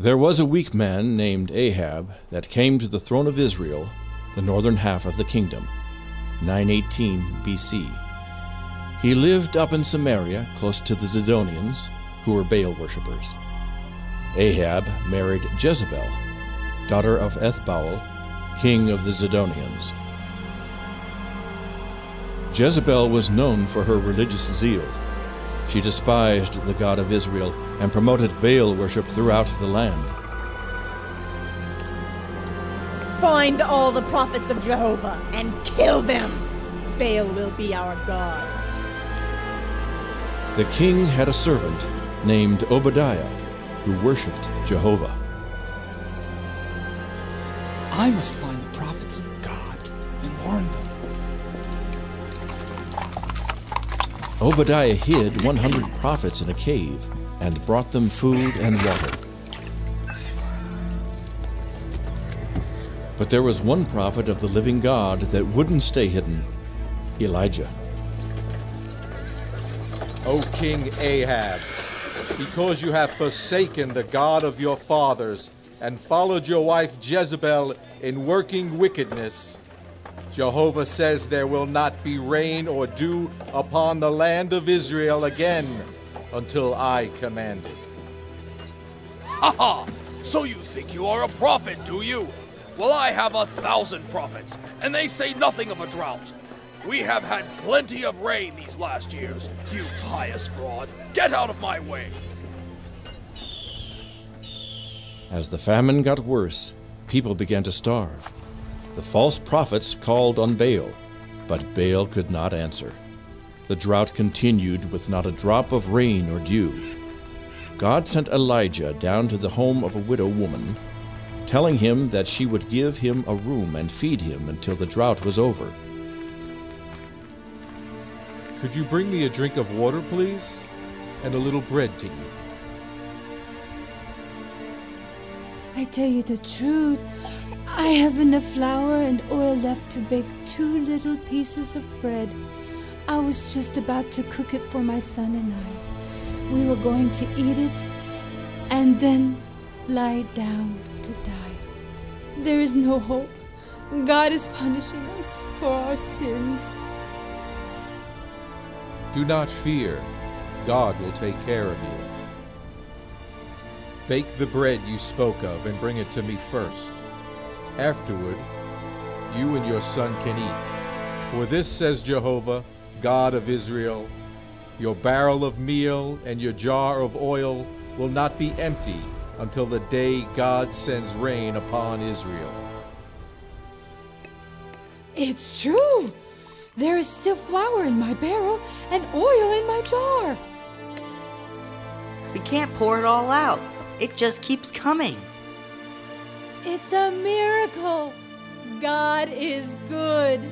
There was a weak man named Ahab that came to the throne of Israel, the northern half of the kingdom, 918 BC. He lived up in Samaria, close to the Zidonians, who were Baal worshippers. Ahab married Jezebel, daughter of Ethbaal, king of the Zidonians. Jezebel was known for her religious zeal. She despised the God of Israel and promoted Baal worship throughout the land. Find all the prophets of Jehovah and kill them. Baal will be our God. The king had a servant named Obadiah who worshipped Jehovah. I must find the prophets of God and warn them. Obadiah hid 100 prophets in a cave and brought them food and water. But there was one prophet of the living God that wouldn't stay hidden, Elijah. O King Ahab, because you have forsaken the God of your fathers and followed your wife Jezebel in working wickedness, Jehovah says there will not be rain or dew upon the land of Israel again until I command it. Ha ha! So you think you are a prophet, do you? Well, I have 1,000 prophets, and they say nothing of a drought. We have had plenty of rain these last years. You pious fraud, get out of my way! As the famine got worse, people began to starve. The false prophets called on Baal, but Baal could not answer. The drought continued with not a drop of rain or dew. God sent Elijah down to the home of a widow woman, telling him that she would give him a room and feed him until the drought was over. Could you bring me a drink of water, please? And a little bread to eat. I tell you the truth, I have enough flour and oil left to bake 2 little pieces of bread. I was just about to cook it for my son and I. We were going to eat it and then lie down to die. There is no hope. God is punishing us for our sins. Do not fear. God will take care of you. Bake the bread you spoke of and bring it to me first. Afterward, you and your son can eat. For this says Jehovah, God of Israel, your barrel of meal and your jar of oil will not be empty until the day God sends rain upon Israel. It's true. There is still flour in my barrel and oil in my jar. We can't pour it all out. It just keeps coming. It's a miracle. God is good.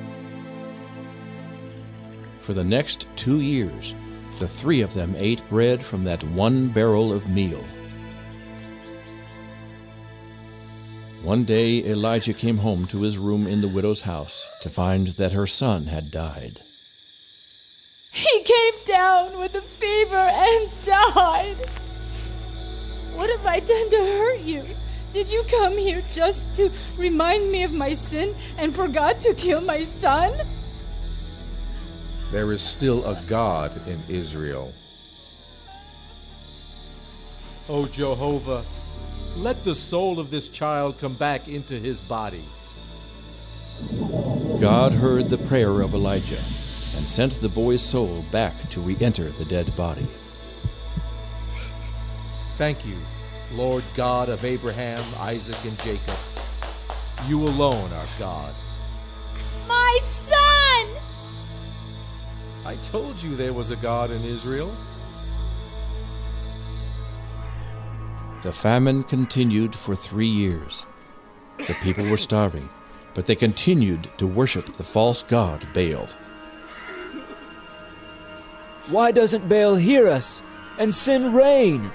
For the next 2 years, the 3 of them ate bread from that 1 barrel of meal. One day, Elijah came home to his room in the widow's house to find that her son had died. He came down with a fever and died. What have I done to hurt you? Did you come here just to remind me of my sin and forgot to kill my son? There is still a God in Israel. O Jehovah, let the soul of this child come back into his body. God heard the prayer of Elijah and sent the boy's soul back to re-enter the dead body. Thank you, Lord God of Abraham, Isaac, and Jacob. You alone are God. My son! I told you there was a God in Israel. The famine continued for 3 years. The people were starving, but they continued to worship the false god Baal. Why doesn't Baal hear us and send rain?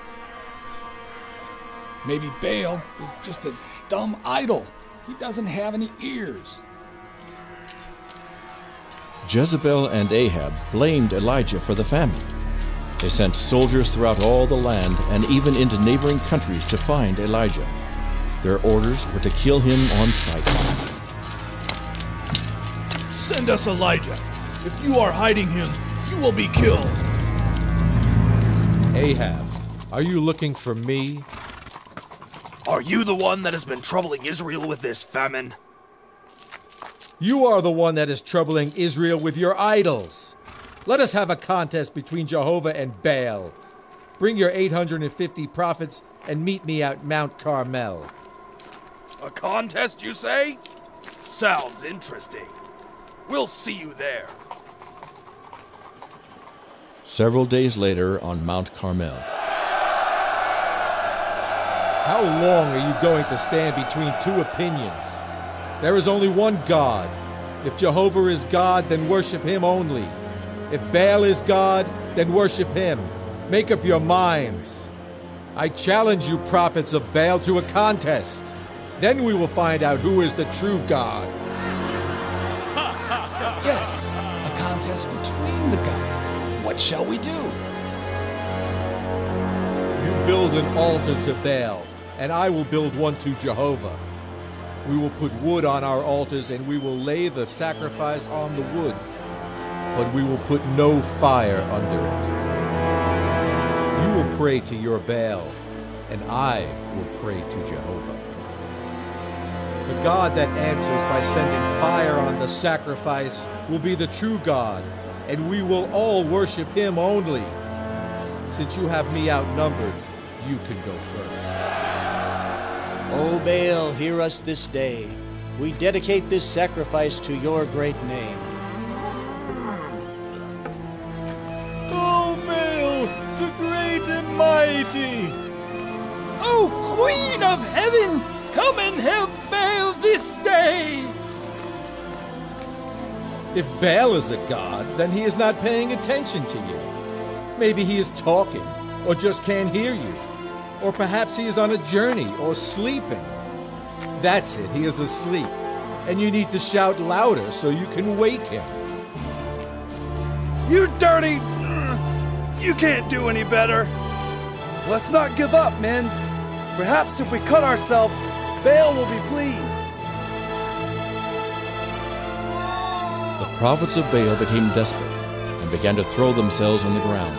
Maybe Baal is just a dumb idol. He doesn't have any ears. Jezebel and Ahab blamed Elijah for the famine. They sent soldiers throughout all the land and even into neighboring countries to find Elijah. Their orders were to kill him on sight. Send us Elijah. If you are hiding him, you will be killed. Ahab, are you looking for me? Are you the one that has been troubling Israel with this famine? You are the one that is troubling Israel with your idols. Let us have a contest between Jehovah and Baal. Bring your 850 prophets and meet me at Mount Carmel. A contest, you say? Sounds interesting. We'll see you there. Several days later on Mount Carmel. How long are you going to stand between two opinions? There is only one God. If Jehovah is God, then worship him only. If Baal is God, then worship him. Make up your minds. I challenge you, prophets of Baal, to a contest. Then we will find out who is the true God. Yes, a contest between the gods. What shall we do? You build an altar to Baal, and I will build one to Jehovah. We will put wood on our altars, and we will lay the sacrifice on the wood, but we will put no fire under it. You will pray to your Baal, and I will pray to Jehovah. The God that answers by sending fire on the sacrifice will be the true God, and we will all worship him only. Since you have me outnumbered, you can go first. O Baal, hear us this day. We dedicate this sacrifice to your great name. O Baal, the great and mighty! O Queen of Heaven, come and help Baal this day! If Baal is a god, then he is not paying attention to you. Maybe he is talking, or just can't hear you. Or perhaps he is on a journey, or sleeping. That's it, he is asleep. And you need to shout louder so you can wake him. You dirty... You can't do any better. Let's not give up, men. Perhaps if we cut ourselves, Baal will be pleased. The prophets of Baal became desperate and began to throw themselves on the ground,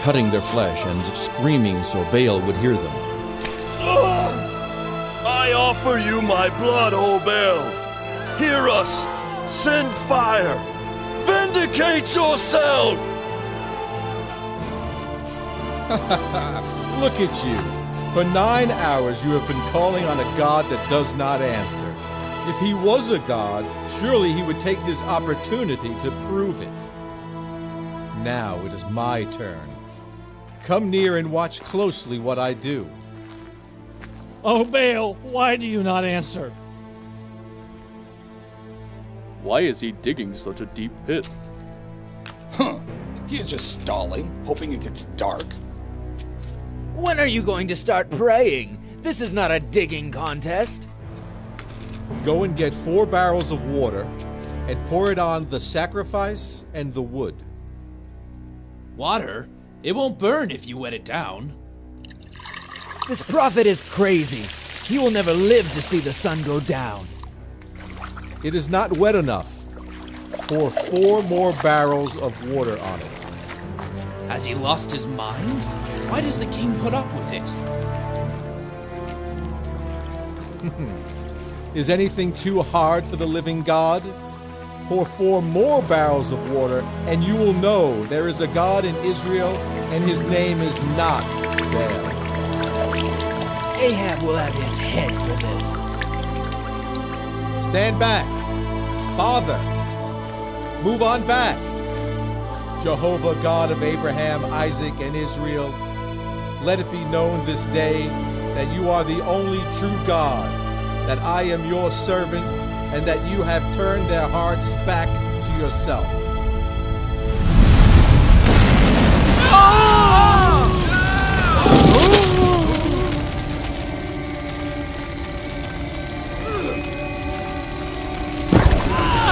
cutting their flesh and screaming so Baal would hear them. I offer you my blood, O Baal. Hear us. Send fire. Vindicate yourself. Look at you. For 9 hours you have been calling on a God that does not answer. If he was a god, surely he would take this opportunity to prove it. Now it is my turn. Come near and watch closely what I do. Oh, Baal, why do you not answer? Why is he digging such a deep pit? Huh. He is just stalling, hoping it gets dark. When are you going to start praying? This is not a digging contest. Go and get 4 barrels of water and pour it on the sacrifice and the wood. Water? It won't burn if you wet it down. This prophet is crazy. He will never live to see the sun go down. It is not wet enough. Pour 4 more barrels of water on it. Has he lost his mind? Why does the king put up with it? Is anything too hard for the living God? Pour 4 more barrels of water, and you will know there is a God in Israel, and his name is not Baal. Ahab will have his head for this. Stand back. Father, move on back. Jehovah, God of Abraham, Isaac, and Israel, let it be known this day that you are the only true God, that I am your servant, and that you have turned their hearts back to yourself.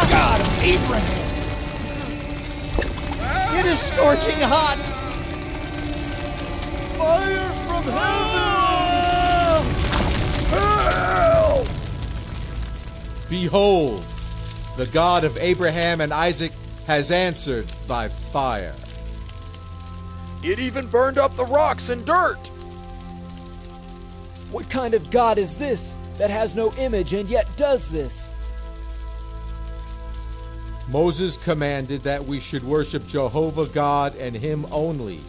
God of Abraham! It is scorching hot! Fire from heaven! Help! Behold, the God of Abraham and Isaac has answered by fire. It even burned up the rocks and dirt. What kind of God is this that has no image and yet does this? Moses commanded that we should worship Jehovah God and Him only.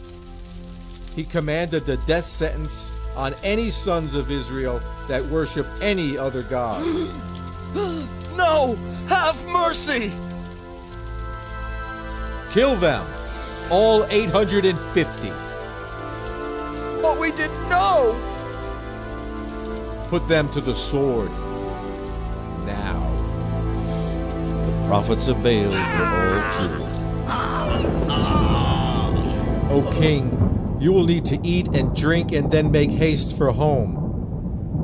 He commanded the death sentence on any sons of Israel that worship any other God. No! Have mercy! Kill them, all 850. But we didn't know. Put them to the sword. Now. The prophets of Baal were all killed. O king, you will need to eat and drink and then make haste for home.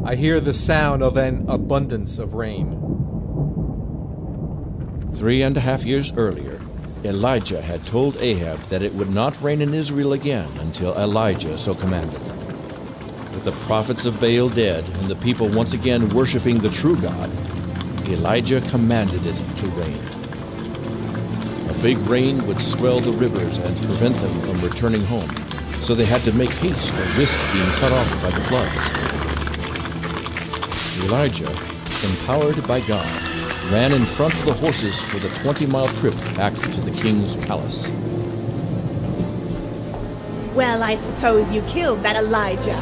I hear the sound of an abundance of rain. 3.5 years earlier, Elijah had told Ahab that it would not rain in Israel again until Elijah so commanded. With the prophets of Baal dead and the people once again worshiping the true God, Elijah commanded it to rain. A big rain would swell the rivers and prevent them from returning home, so they had to make haste or risk being cut off by the floods. Elijah, empowered by God, ran in front of the horses for the 20-mile trip back to the king's palace. Well, I suppose you killed that Elijah.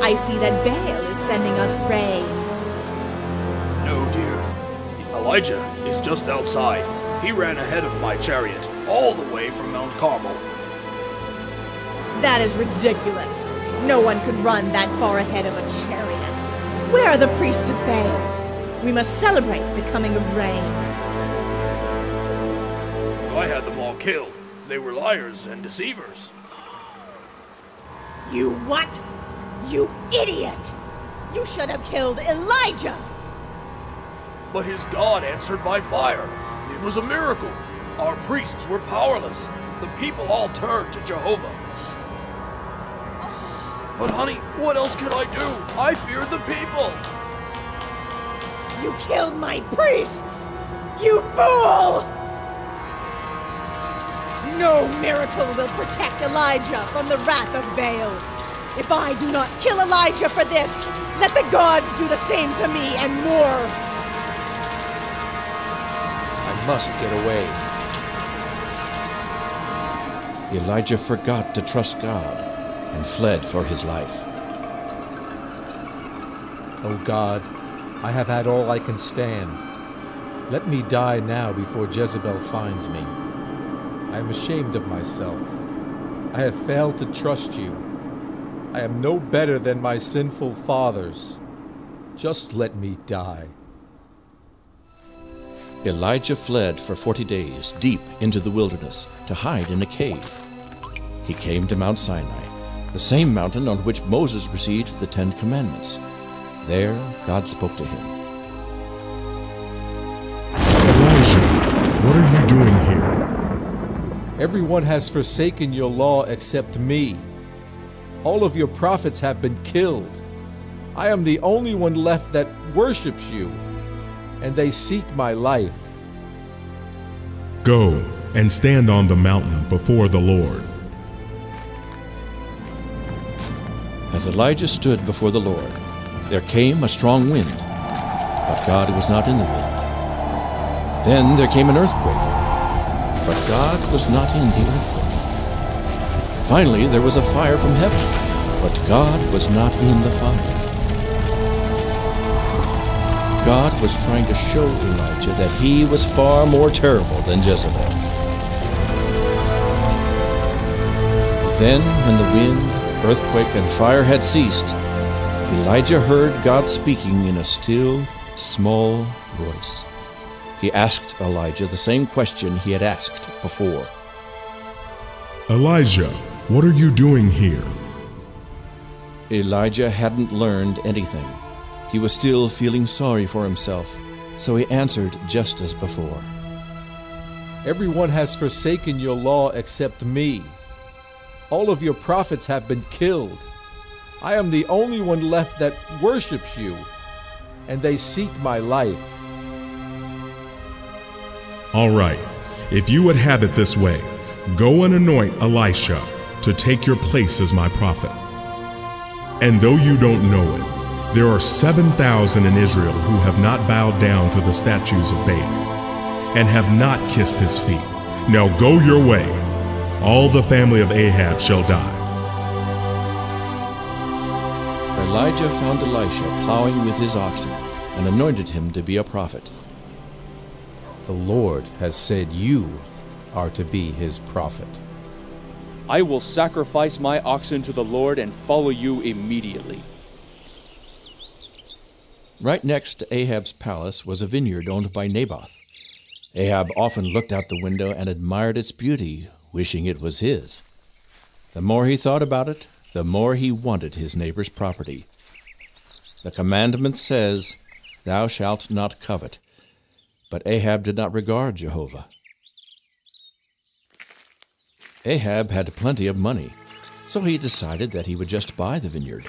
I see that Baal is sending us rain. No, dear. Elijah is just outside. He ran ahead of my chariot, all the way from Mount Carmel. That is ridiculous. No one could run that far ahead of a chariot. Where are the priests of Baal? We must celebrate the coming of rain. I had them all killed. They were liars and deceivers. You what? You idiot! You should have killed Elijah! But his God answered by fire. It was a miracle. Our priests were powerless. The people all turned to Jehovah. But honey, what else can I do? I feared the people. You killed my priests! You fool! No miracle will protect Elijah from the wrath of Baal. If I do not kill Elijah for this, let the gods do the same to me and more. I must get away. Elijah forgot to trust God and fled for his life. O God, I have had all I can stand. Let me die now before Jezebel finds me. I am ashamed of myself. I have failed to trust you. I am no better than my sinful fathers. Just let me die. Elijah fled for 40 days deep into the wilderness to hide in a cave. He came to Mount Sinai, the same mountain on which Moses received the 10 Commandments. There, God spoke to him. Elijah, what are you doing here? Everyone has forsaken your law except me. All of your prophets have been killed. I am the only one left that worships you, and they seek my life. Go and stand on the mountain before the Lord. As Elijah stood before the Lord, there came a strong wind, but God was not in the wind. Then there came an earthquake, but God was not in the earthquake. Finally, there was a fire from heaven, but God was not in the fire. God was trying to show Elijah that he was far more terrible than Jezebel. Then, when the wind, earthquake, and fire had ceased, Elijah heard God speaking in a still, small voice. He asked Elijah the same question he had asked before. Elijah, what are you doing here? Elijah hadn't learned anything. He was still feeling sorry for himself, so he answered just as before. Everyone has forsaken your law except me. All of your prophets have been killed. I am the only one left that worships you, and they seek my life. All right, if you would have it this way, go and anoint Elisha to take your place as my prophet. And though you don't know it, there are 7,000 in Israel who have not bowed down to the statues of Baal and have not kissed his feet. Now go your way. All the family of Ahab shall die. Elijah found Elisha plowing with his oxen and anointed him to be a prophet. The Lord has said you are to be his prophet. I will sacrifice my oxen to the Lord and follow you immediately. Right next to Ahab's palace was a vineyard owned by Naboth. Ahab often looked out the window and admired its beauty, wishing it was his. The more he thought about it, the more he wanted his neighbor's property. The commandment says, "Thou shalt not covet." But Ahab did not regard Jehovah. Ahab had plenty of money, so he decided that he would just buy the vineyard.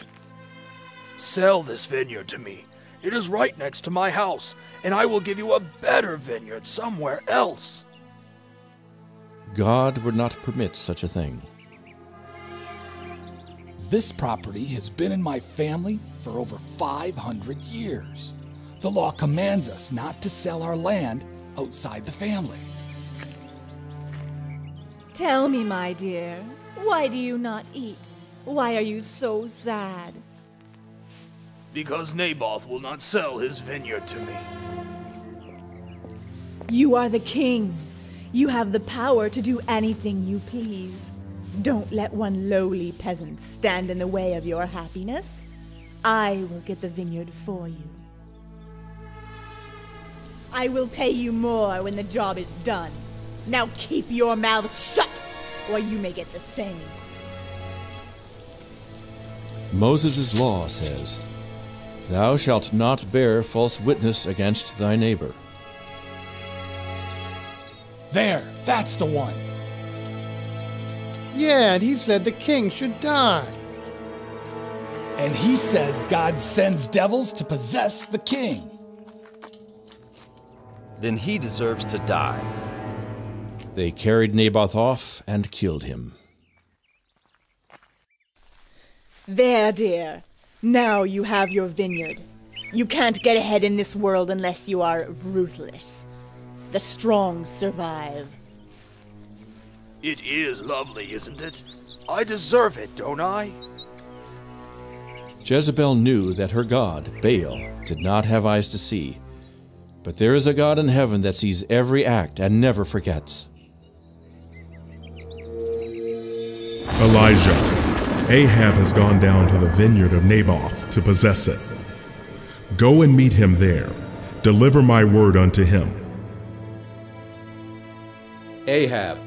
Sell this vineyard to me. It is right next to my house, and I will give you a better vineyard somewhere else. God would not permit such a thing. This property has been in my family for over 500 years. The law commands us not to sell our land outside the family. Tell me, my dear, why do you not eat? Why are you so sad? Because Naboth will not sell his vineyard to me. You are the king. You have the power to do anything you please. Don't let one lowly peasant stand in the way of your happiness. I will get the vineyard for you. I will pay you more when the job is done. Now keep your mouth shut, or you may get the same. Moses' law says, "Thou shalt not bear false witness against thy neighbor." There, that's the one. Yeah, and he said the king should die. And he said God sends devils to possess the king. Then he deserves to die. They carried Naboth off and killed him. There, dear. Now you have your vineyard. You can't get ahead in this world unless you are ruthless. The strong survive. It is lovely, isn't it? I deserve it, don't I? Jezebel knew that her god, Baal, did not have eyes to see. But there is a God in heaven that sees every act and never forgets. Elijah, Ahab has gone down to the vineyard of Naboth to possess it. Go and meet him there. Deliver my word unto him. Ahab,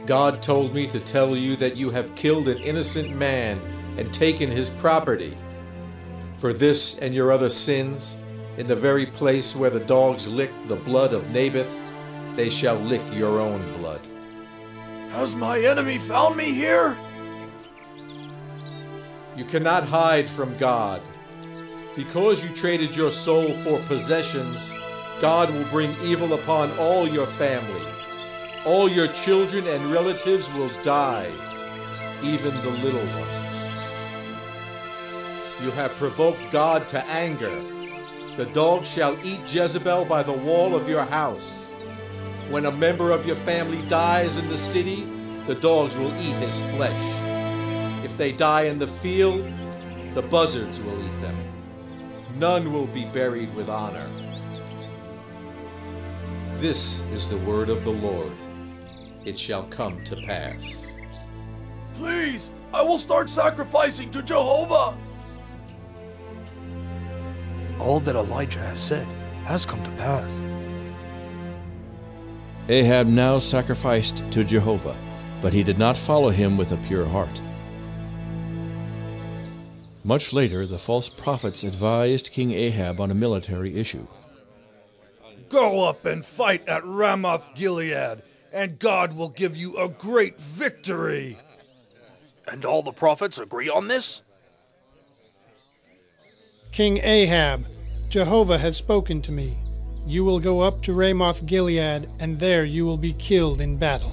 God told me to tell you that you have killed an innocent man and taken his property. For this and your other sins, in the very place where the dogs licked the blood of Naboth, they shall lick your own blood. Has my enemy found me here? You cannot hide from God. Because you traded your soul for possessions, God will bring evil upon all your family. All your children and relatives will die, even the little ones. You have provoked God to anger. The dogs shall eat Jezebel by the wall of your house. When a member of your family dies in the city, the dogs will eat his flesh. If they die in the field, the buzzards will eat them. None will be buried with honor. This is the word of the Lord. It shall come to pass. Please, I will start sacrificing to Jehovah. All that Elijah has said has come to pass. Ahab now sacrificed to Jehovah, but he did not follow him with a pure heart. Much later, the false prophets advised King Ahab on a military issue. Go up and fight at Ramoth Gilead, and God will give you a great victory. And all the prophets agree on this? King Ahab, Jehovah has spoken to me. You will go up to Ramoth Gilead, and there you will be killed in battle.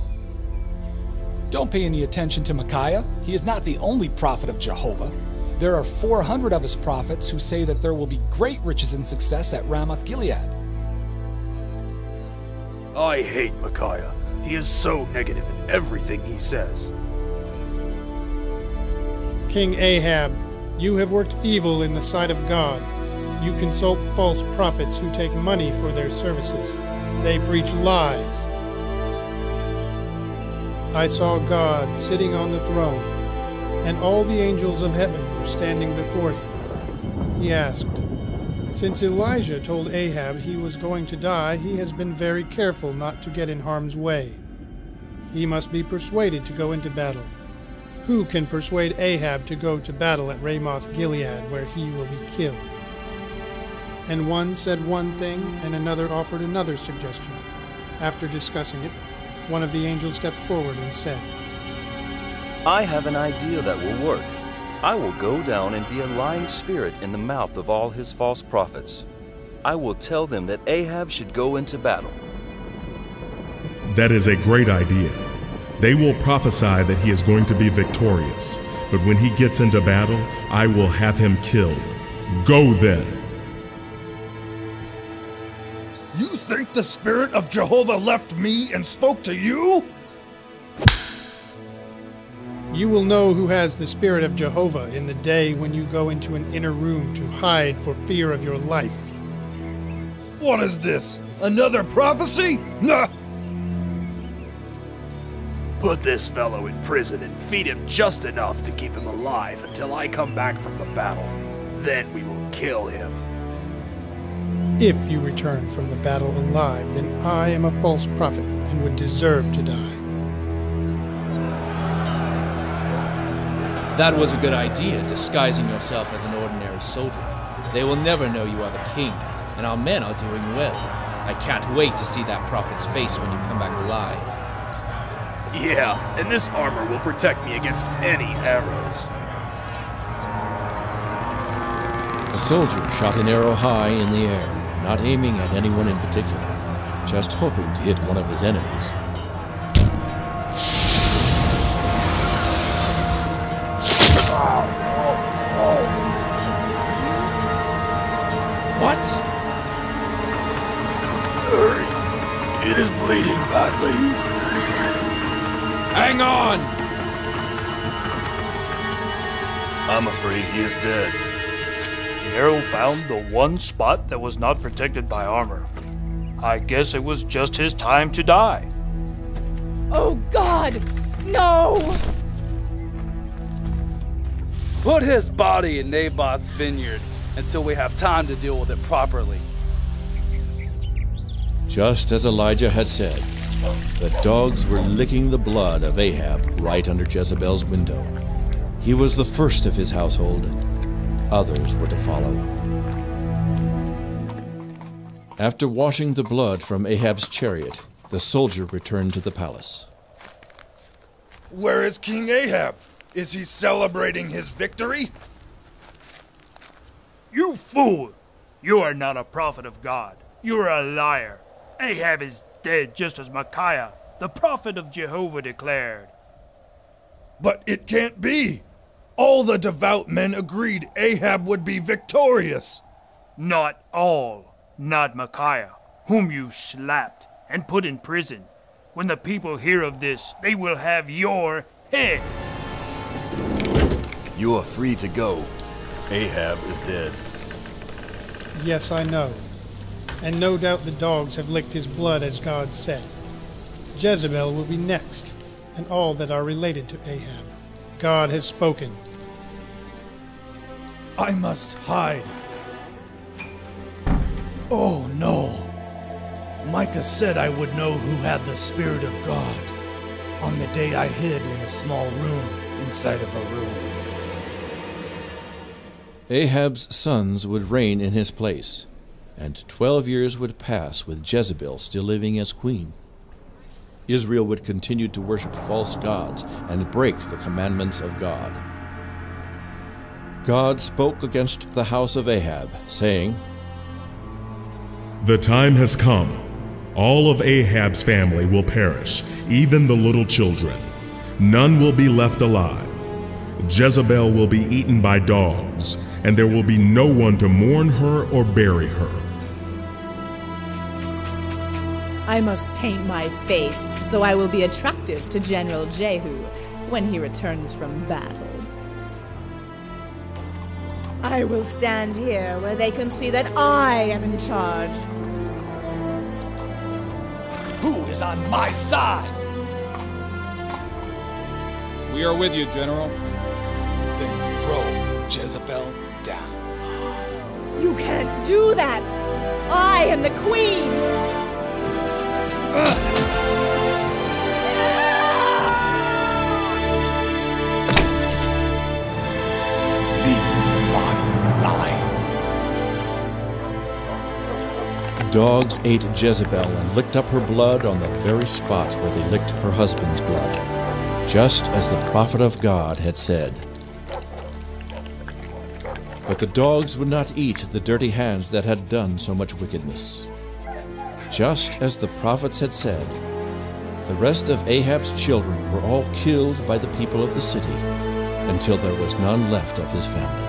Don't pay any attention to Micaiah. He is not the only prophet of Jehovah. There are 400 of his prophets who say that there will be great riches and success at Ramoth Gilead. I hate Micaiah. He is so negative in everything he says. King Ahab, you have worked evil in the sight of God. You consult false prophets who take money for their services. They preach lies. I saw God sitting on the throne, and all the angels of heaven were standing before him. He asked, "Since Elijah told Ahab he was going to die, he has been very careful not to get in harm's way. He must be persuaded to go into battle. Who can persuade Ahab to go to battle at Ramoth Gilead, where he will be killed?" And one said one thing, and another offered another suggestion. After discussing it, one of the angels stepped forward and said, "I have an idea that will work. I will go down and be a lying spirit in the mouth of all his false prophets. I will tell them that Ahab should go into battle." That is a great idea. They will prophesy that he is going to be victorious, but when he gets into battle, I will have him killed. Go then. You think the Spirit of Jehovah left me and spoke to you? You will know who has the Spirit of Jehovah in the day when you go into an inner room to hide for fear of your life. What is this? Another prophecy? Nah! Put this fellow in prison and feed him just enough to keep him alive until I come back from the battle. Then we will kill him. If you return from the battle alive, then I am a false prophet and would deserve to die. That was a good idea, disguising yourself as an ordinary soldier. They will never know you are the king, and our men are doing well. I can't wait to see that prophet's face when you come back alive. Yeah, and this armor will protect me against any arrows. The soldier shot an arrow high in the air, not aiming at anyone in particular, just hoping to hit one of his enemies. What? Hurry. It is bleeding badly. Hang on! I'm afraid he is dead. The arrow found the one spot that was not protected by armor. I guess it was just his time to die. Oh God! No! Put his body in Naboth's vineyard until we have time to deal with it properly. Just as Elijah had said, the dogs were licking the blood of Ahab right under Jezebel's window. He was the first of his household. Others were to follow. After washing the blood from Ahab's chariot, the soldier returned to the palace. Where is King Ahab? Is he celebrating his victory? You fool! You are not a prophet of God. You are a liar. Ahab is dead just as Micaiah, the prophet of Jehovah, declared. But it can't be. All the devout men agreed Ahab would be victorious. Not all. Not Micaiah, whom you slapped and put in prison. When the people hear of this, they will have your head. You are free to go. Ahab is dead. Yes, I know. And no doubt the dogs have licked his blood as God said. Jezebel will be next, and all that are related to Ahab. God has spoken. I must hide. Oh no. Micah said I would know who had the Spirit of God on the day I hid in a small room inside of a room. Ahab's sons would reign in his place, and 12 years would pass with Jezebel still living as queen. Israel would continue to worship false gods and break the commandments of God. God spoke against the house of Ahab, saying, "The time has come. All of Ahab's family will perish, even the little children. None will be left alive. Jezebel will be eaten by dogs, and there will be no one to mourn her or bury her." I must paint my face so I will be attractive to General Jehu when he returns from battle. I will stand here where they can see that I am in charge. Who is on my side? We are with you, General. Then throw Jezebel down. You can't do that! I am the queen! Leave the body lying. Dogs ate Jezebel and licked up her blood on the very spot where they licked her husband's blood, just as the prophet of God had said. But the dogs would not eat the dirty hands that had done so much wickedness. Just as the prophets had said, the rest of Ahab's children were all killed by the people of the city until there was none left of his family.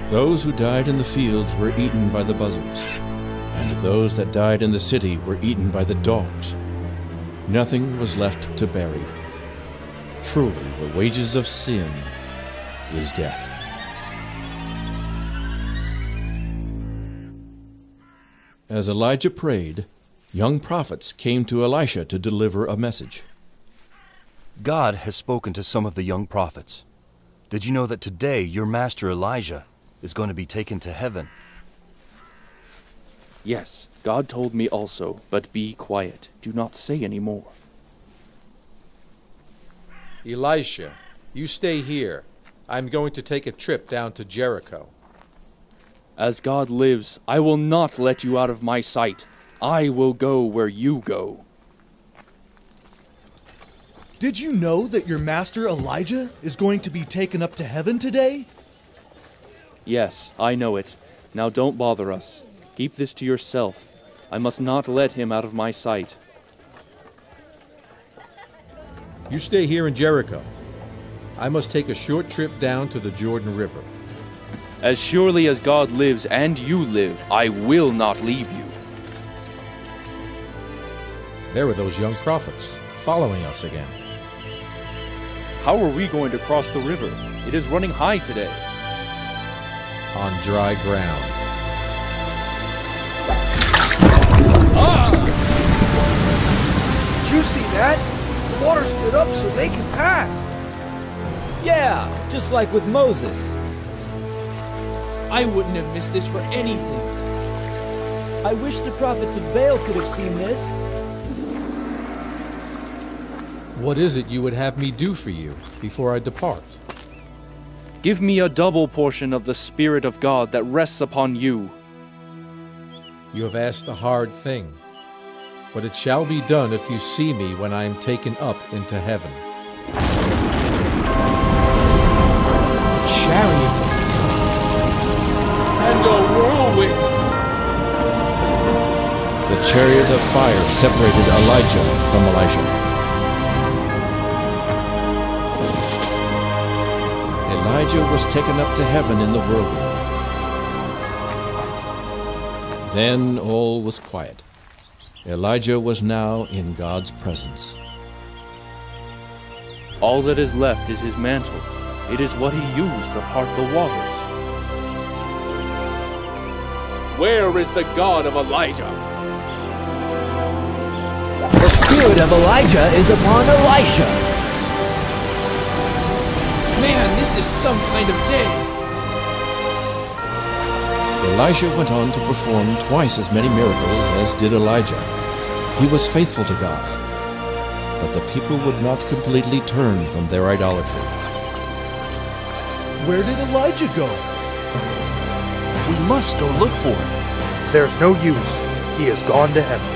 Those who died in the fields were eaten by the buzzards, and those that died in the city were eaten by the dogs. Nothing was left to bury. Truly, the wages of sin is death. As Elijah prayed, young prophets came to Elisha to deliver a message. God has spoken to some of the young prophets. Did you know that today your master Elijah is going to be taken to heaven? Yes, God told me also, but be quiet. Do not say any more. Elisha, you stay here. I'm going to take a trip down to Jericho. As God lives, I will not let you out of my sight. I will go where you go. Did you know that your master Elijah is going to be taken up to heaven today? Yes, I know it. Now don't bother us. Keep this to yourself. I must not let him out of my sight. You stay here in Jericho. I must take a short trip down to the Jordan River. As surely as God lives and you live, I will not leave you. There were those young prophets following us again. How are we going to cross the river? It is running high today. On dry ground. Did you see that? The water stood up so they can pass. Yeah, just like with Moses. I wouldn't have missed this for anything. I wish the prophets of Baal could have seen this. What is it you would have me do for you before I depart? Give me a double portion of the Spirit of God that rests upon you. You have asked a hard thing, but it shall be done if you see me when I am taken up into heaven. The chariot of God. And a whirlwind. The chariot of fire separated Elijah from Elisha. Elijah was taken up to heaven in the whirlwind. Then all was quiet. Elijah was now in God's presence. All that is left is his mantle. It is what he used to part the waters. Where is the God of Elijah? The spirit of Elijah is upon Elisha. Man, this is some kind of day. Elisha went on to perform twice as many miracles as did Elijah. He was faithful to God, but the people would not completely turn from their idolatry. Where did Elijah go? We must go look for him. There's no use. He has gone to heaven.